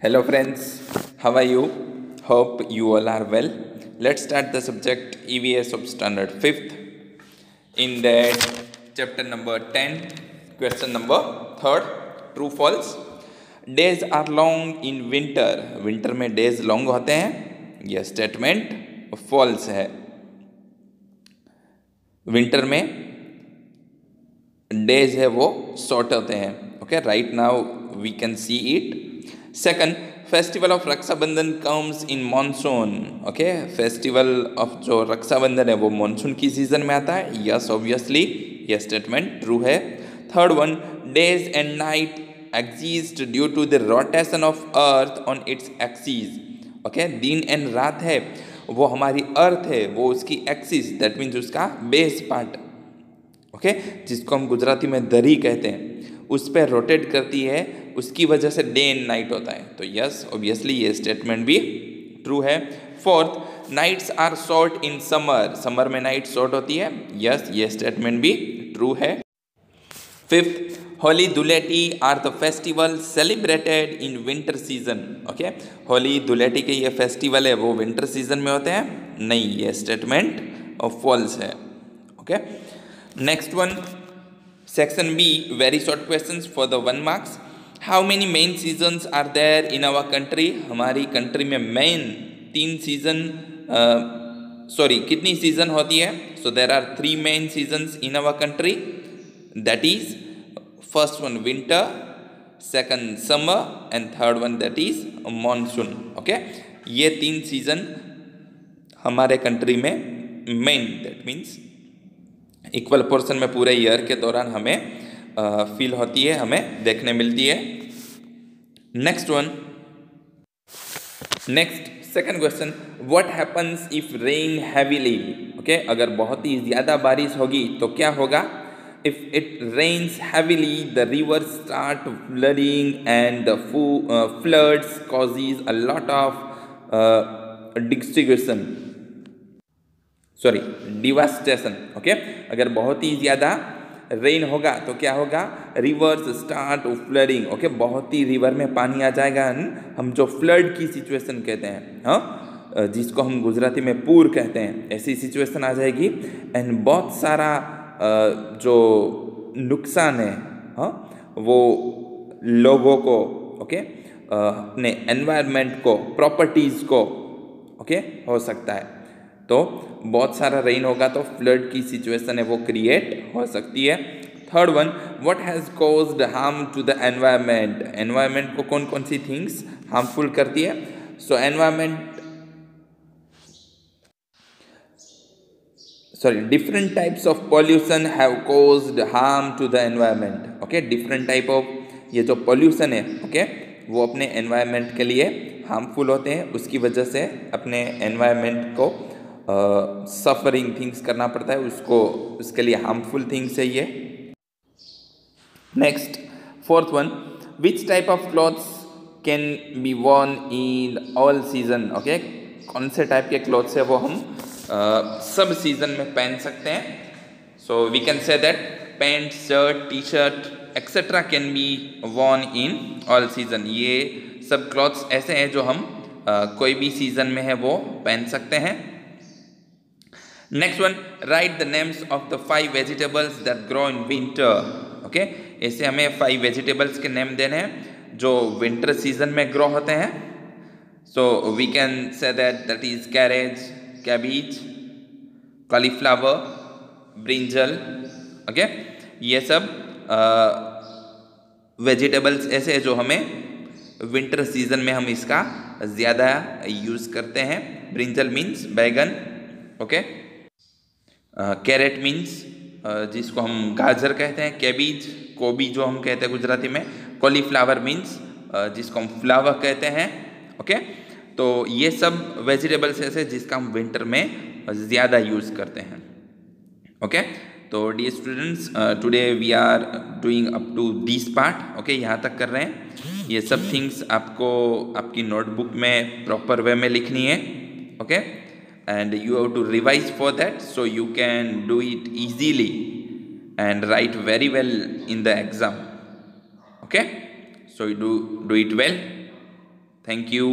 Hello friends, how are you? Hope you all are well. Let's start the subject EVS of standard 5th. In that chapter number 10, question number 3rd, true false. Days are long in winter. Winter में days long होते हैं. यह statement false है. Winter में days है वो short होते हैं. Okay, right now we can see it. Second, festival of Rakshabandhan comes in monsoon. Okay, festival of जो रक्षाबंधन है वो मानसून की सीजन में आता है. यस, ऑब्वियसली यह स्टेटमेंट ट्रू है. Third one, days and night exist due to the rotation of earth on its axis. Okay, दिन एंड रात है वो हमारी अर्थ है, वो उसकी एक्सिस, दैट मीन्स उसका बेस पार्ट, ओके, जिसको हम गुजराती में दरी कहते हैं, उस पर रोटेट करती है, उसकी वजह से डे एंड नाइट होता है. तो यस, ऑब्वियसली ये स्टेटमेंट भी ट्रू है. Fourth, nights are short in summer. Summer में नाइट शॉर्ट होती है. यस, ये स्टेटमेंट भी ट्रू है. Fifth, Holi Dhuleti are the festival celebrated in winter season. Okay, Holi Dhuleti के ये फेस्टिवल है वो विंटर सीजन में होते हैं. नहीं, ये स्टेटमेंट फॉल्स है. Okay, next one, section B, very short questions for the 1 marks. How many main seasons are there in our country. हमारी कंट्री में मेन 3 सीजन, कितनी सीजन होती है? So there are 3 main seasons in our country. That is first one winter, second summer and third one that is monsoon. Okay, ये 3 season हमारे country में main, that means equal portion में पूरे year के दौरान हमें फील होती है, हमें देखने मिलती है. Next one, next second question, what happens if rain heavily. Okay, अगर बहुत ही ज़्यादा बारिश होगी तो क्या होगा? If it rains heavily the river start flooding and the floods causes a lot of devastation. Okay, अगर बहुत ही ज़्यादा रेन होगा तो क्या होगा? Reverse start flooding. ओके, बहुत ही रिवर में पानी आ जाएगा, हम जो फ्लड की सिचुएशन कहते हैं, हाँ, जिसको हम गुजराती में पूर कहते हैं, ऐसी सिचुएशन आ जाएगी. एंड बहुत सारा जो नुकसान है, हाँ, वो लोगों को, ओके, अपने एनवायरनमेंट को, प्रॉपर्टीज़ को, ओके, हो सकता है. तो बहुत सारा रेन होगा तो फ्लड की सिचुएशन है वो क्रिएट हो सकती है. Third one, what has caused harm to the environment. Environment को कौन कौन सी थिंग्स हार्मफुल करती है? Different types of pollution have caused harm to the environment. Okay, different type of ये जो पॉल्यूशन है, ओके, वो अपने एनवायरनमेंट के लिए हार्मफुल होते हैं. उसकी वजह से अपने एनवायरनमेंट को सफरिंग थिंग्स करना पड़ता है, उसके लिए हार्मफुल थिंग्स है ये. Next, fourth one, which type of clothes can be worn in all season. Okay, कौन से टाइप के क्लॉथ्स है वो हम सब सीजन में पहन सकते हैं. So we can say that pant, shirt, T shirt etcetera can be worn in all season. ये सब क्लॉथ्स ऐसे हैं जो हम कोई भी सीजन में है वो पहन सकते हैं. Next one, right the names of the 5 vegetables that grow in winter. Okay, ऐसे हमें 5 वेजिटेबल्स के नेम देने हैं जो विंटर सीजन में ग्रो होते हैं. So we can say that is carriage, cabbage, cauliflower, brinjal. Okay, ये सब वेजिटेबल्स ऐसे हैं जो हमें विंटर सीजन में हम इसका ज़्यादा यूज़ करते हैं. ब्रिंजल मीन्स बैगन, ओके, कैरेट मीन्स जिसको हम गाजर कहते हैं, कैबेज, गोभी जो हम कहते हैं गुजराती में, कॉलीफ्लावर मीन्स जिसको हम फ्लावर कहते हैं. ओके, तो ये सब वेजिटेबल्स ऐसे जिसका हम विंटर में ज़्यादा यूज़ करते हैं. ओके, तो dear students, today we are doing up to this part. Okay, यहाँ तक कर रहे हैं. ये सब थिंग्स आपको आपकी नोटबुक में प्रॉपर वे में लिखनी है. Okay, and you have to revise for that so you can do it easily and write very well in the exam. Okay, so you do it well. Thank you.